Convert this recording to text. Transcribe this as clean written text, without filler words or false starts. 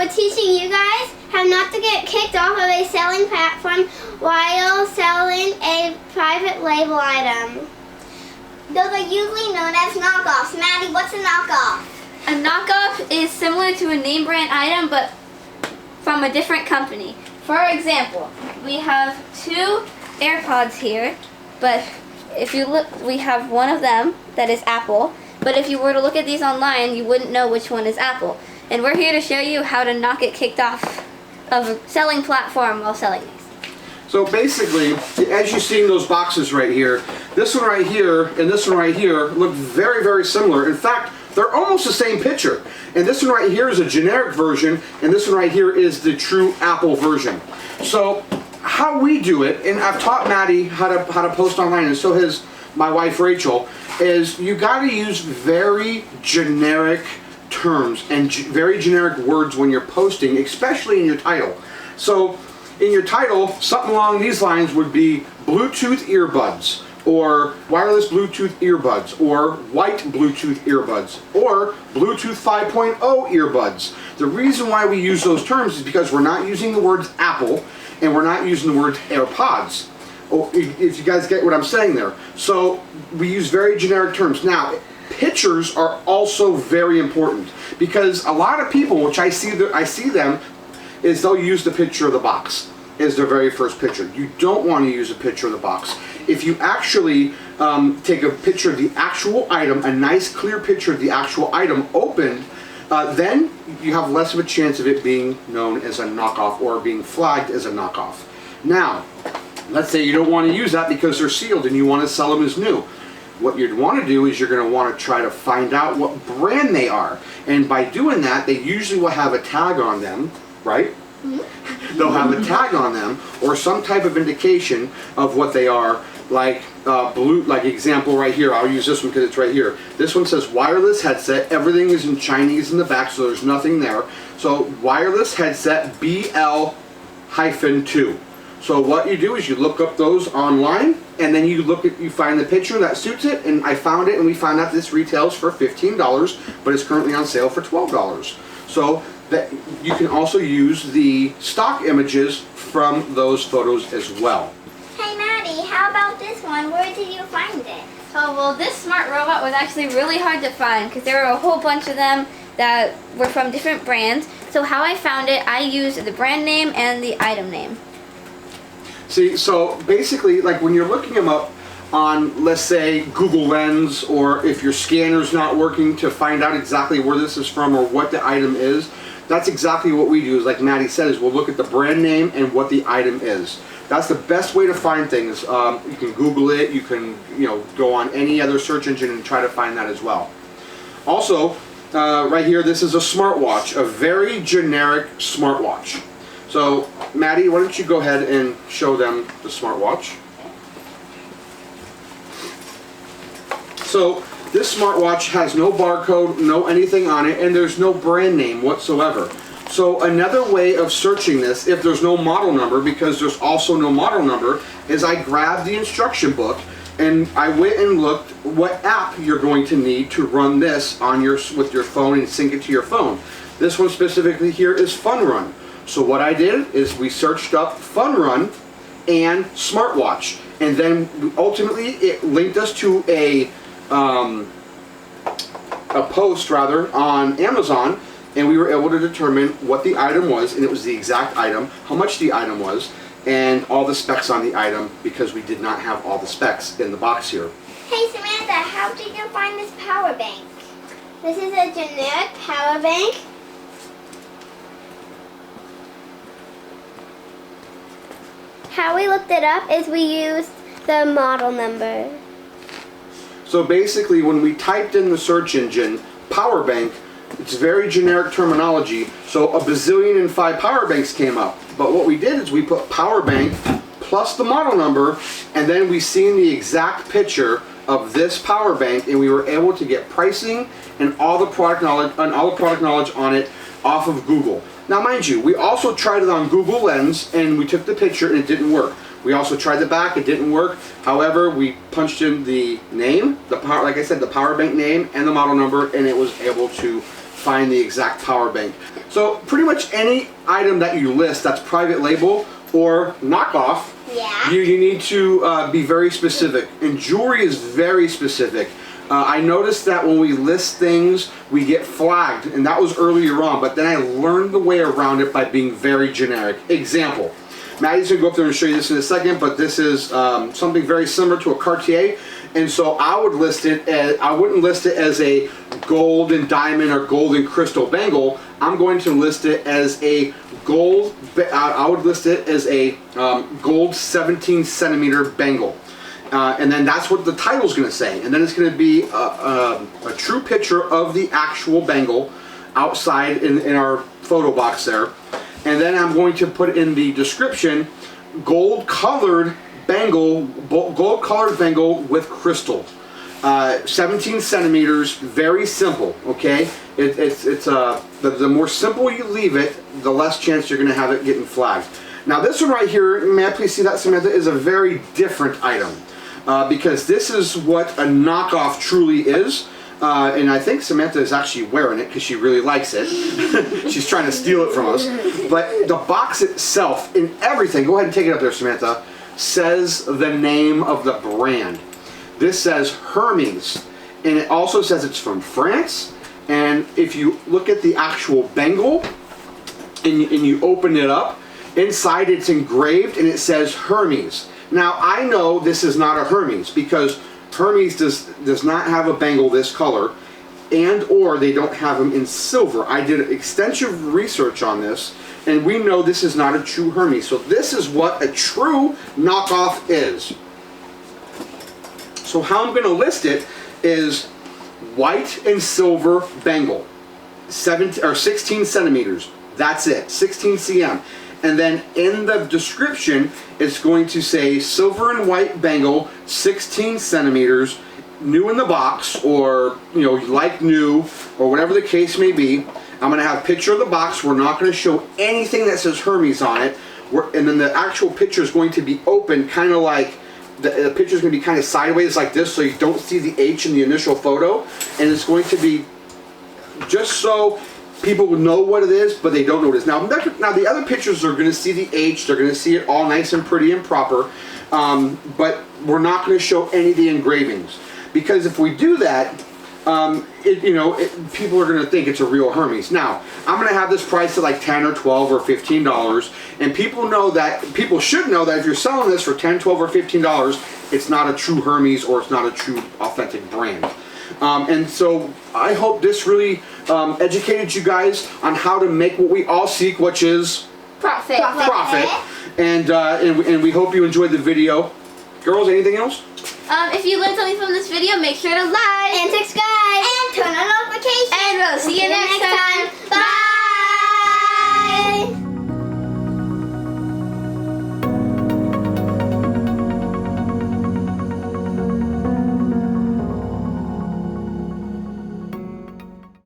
we're teaching you guys how not to get kicked off of a selling platform while selling a private label item. Those are usually known as knockoffs. Maddie, what's a knockoff? A knockoff is similar to a name brand item, but from a different company. For example, we have 2 AirPods here, but if you look, we have one of them that is Apple, but if you were to look at these online, you wouldn't know which one is Apple. And we're here to show you how to not get kicked off of a selling platform while selling these. So basically, as you see in those boxes right here, this one right here and this one right here look very, very similar. In fact, they're almost the same picture. And this one right here is a generic version, and this one right here is the true Apple version. So how we do it, and I've taught Maddie how to post online, and so has my wife Rachel, is you got to use very generic terms and very generic words when you're posting, especially in your title. So in your title, something along these lines would be Bluetooth earbuds, or wireless Bluetooth earbuds, or white Bluetooth earbuds, or Bluetooth 5.0 earbuds. The reason why we use those terms is because we're not using the words Apple and we're not using the words AirPods. If you guys get what I'm saying there. So we use very generic terms. Now, pictures are also very important because a lot of people, which I see them, is they'll use the picture of the box as their very first picture. You don't want to use a picture of the box. If you actually take a picture of the actual item, a nice clear picture of the actual item opened, then you have less of a chance of it being known as a knockoff or being flagged as a knockoff. Now, let's say you don't want to use that because they're sealed and you want to sell them as new. What you'd want to do is you're going to want to try to find out what brand they are. And by doing that, they usually will have a tag on them, right? They'll have a tag on them or some type of indication of what they are, like like example right here. I'll use this one because it's right here. This one says wireless headset. Everything is in Chinese in the back, so there's nothing there. So wireless headset BL-2. So what you do is you look up those online, and then you find the picture that suits it. And I found it, and we found out this retails for $15, but it's currently on sale for $12. So that you can also use the stock images from those photos as well. Hey Maddie, how about this one? Where did you find it? Oh, well, this smart robot was actually really hard to find because there were a whole bunch of them that were from different brands. So how I found it, I used the brand name and the item name. See, so basically, like when you're looking them up on, let's say, Google Lens, or if your scanner's not working to find out exactly where this is from or what the item is, that's exactly what we do. Is like Maddie said, is we'll look at the brand name and what the item is. That's the best way to find things. You can Google it. You can, go on any other search engine and try to find that as well. Also, right here, this is a smartwatch, a very generic smartwatch. So, Maddie, why don't you go ahead and show them the smartwatch. So, this smartwatch has no barcode, no anything on it, and there's no brand name whatsoever. So another way of searching this, if there's no model number, because there's also no model number, is I grabbed the instruction book and I went and looked what app you're going to need to run this on with your phone and sync it to your phone. This one specifically here is FunRun. So what I did is we searched up FunRun and smartwatch, and then ultimately it linked us to a post rather on Amazon, and we were able to determine what the item was, and it was the exact item, how much the item was, and all the specs on the item, because we did not have all the specs in the box here. Hey Samantha, how did you find this power bank? This is a generic power bank. How we looked it up is we used the model number. So basically, when we typed in the search engine power bank, it's very generic terminology, so a bazillion and 5 power banks came up. But what we did is we put power bank plus the model number, and then we seen the exact picture of this power bank, and we were able to get pricing and all the product knowledge on it off of Google. Now mind you, we also tried it on Google Lens, and we took the picture and it didn't work. We also tried the back, it didn't work. However, we punched in the name, like I said, the power bank name and the model number, and it was able to find the exact power bank. So pretty much any item that you list that's private label or knockoff, Yeah. you need to be very specific. And jewelry is very specific. I noticed that when we list things, we get flagged, and that was earlier on, but then I learned the way around it by being very generic. Example, Maddie's gonna go up there and show you this in a second, but this is something very similar to a Cartier, and so I would list it as, I wouldn't list it as a gold and diamond or gold and crystal bangle. I'm going to list it as a gold, I would list it as a gold 17 centimeter bangle. And then that's what the title's going to say. And then it's going to be a true picture of the actual bangle outside in our photo box there. And then I'm going to put in the description, gold colored bangle with crystal. 17 centimeters, very simple, okay? The more simple you leave it, the less chance you're going to have it getting flagged. Now this one right here, may I please see that, Samantha, is a very different item. Because this is what a knockoff truly is. And I think Samantha is actually wearing it because she really likes it. She's trying to steal it from us. But the box itself and everything, go ahead and take it up there, Samantha, says the name of the brand. This says Hermes. And it also says it's from France. And if you look at the actual bangle and you open it up, inside it's engraved and it says Hermes. Now I know this is not a Hermes because Hermes does not have a bangle this color, and or they don't have them in silver. I did extensive research on this, and we know this is not a true Hermes. So this is what a true knockoff is. So how I'm going to list it is white and silver bangle, 16 centimeters. That's it, 16 cm. And then in the description, it's going to say silver and white bangle, 16 centimeters, new in the box, or like new, or whatever the case may be. I'm going to have a picture of the box. We're not going to show anything that says Hermes on it. And then the actual picture is going to be open, kind of like the picture is going to be kind of sideways like this, so you don't see the H in the initial photo. And it's going to be just so people know what it is, but they don't know what it is. Now the other pictures are going to see the H. They're going to see it all nice and pretty and proper, but we're not going to show any of the engravings, because if we do that, people are going to think it's a real Hermes. Now I'm going to have this priced at like $10 or $12 or $15, and people should know that if you're selling this for $10, $12, or $15, it's not a true Hermes or it's not a true authentic brand. And so I hope this really educated you guys on how to make what we all seek, which is Profit. And we hope you enjoyed the video. Girls, anything else? If you learned something from this video, make sure to like And subscribe. And turn on notifications. and we'll see you next time. Bye.